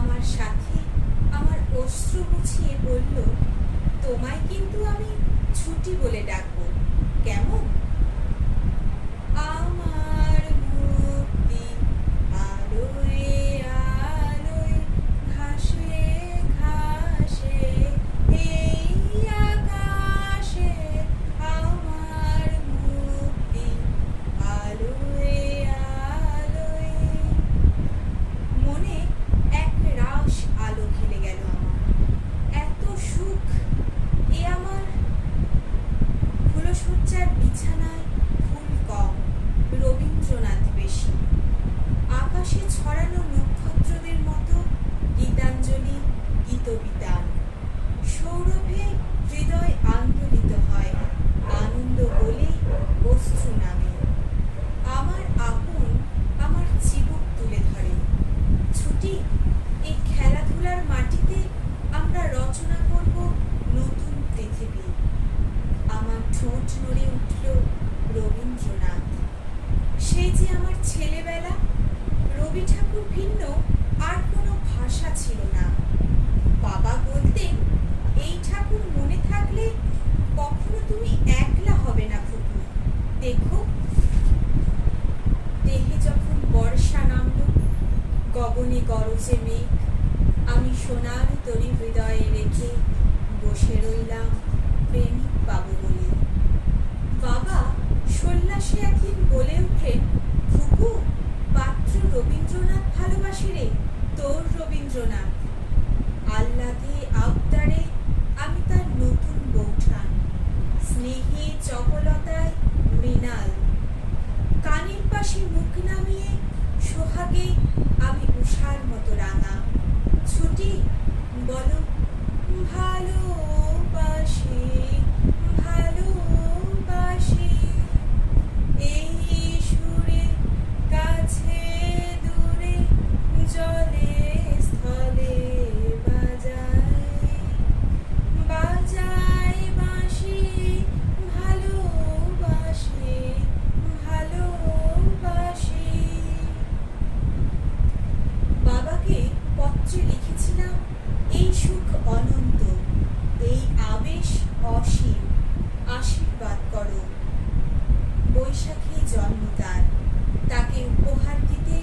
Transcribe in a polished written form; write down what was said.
আমার সাথে আমার অশ্রু মুছিয়ে বলল, তোমায় কিন্তু আমি ছুটি বলে ডাকবো, কেমন? আমার মুক্তি আলোয় আলোয়, ঘাসে ঘাসে এই আকাশে, আমার মুক্তি আলোয় আলোয়। মনে এক রাশ আলো খেলে গেল আমার, এত সুখ এ আমার। ফুলশয্যার বিছানায় ফুল কম, রবীন্দ্রনাথ বেশি। আকাশে ছড়ানো নক্ষত্রদের মতো গীতাঞ্জলি গীতবিতান। সৌরভে হৃদয় আন্দোলিত হয়, আনন্দ বলে অশ্রু নামে। আমার আপন আমার চিবুক তুলে ধরে। ছুটি, এই খেলাধুলার মাটিতে আমরা রচনা করব নতুন পৃথিবী। আমার ঠোঁট নড়ে উঠল রবীন্দ্রনাথ। সেই যে আমার ছেলেবেলা, রবি ঠাকুর ভিন্ন আর কোনো ভাষা ছিল না। বাবা বলতেন, এই ঠাকুর মনে থাকলে কখনো তুমি একলা হবে না ফুপু, দেখো। দেহে যখন বর্ষা নামল, গগনে গরজে মেঘ, আমি সোনার তরি হৃদয়ে রেখে বসে রইলাম প্রেমিক পাবো বলে। বাবা সন্ন্যাসী একদিন বলে উঠলেন, ফুপু, পাত্র রবীন্দ্রনাথ ভালোবাসে রে, তোর রবীন্দ্রনাথ। আহ্লাদে আবদারে আমি তার নতুন বৌঠান, স্নেহে চপলতায় মৃণাল। কানের পাশে মুখ নামিয়ে সোহাগে আমি উষার মতো রাঙা। ছুটি, বলো, ভালোবাসি ভালোবাসি, এই সুরে কাছে দূরে জলে স্থলে বাজায় বাজায় বাঁশি, ভালোবাসি ভালোবাসি। বাবাকে পত্রে লিখেছিলাম, এই সুখ অনন্ত, এই আবেশ অসীম, আশীর্বাদ করো। বৈশাখী জন্ম তার, তাকে উপহার দিতে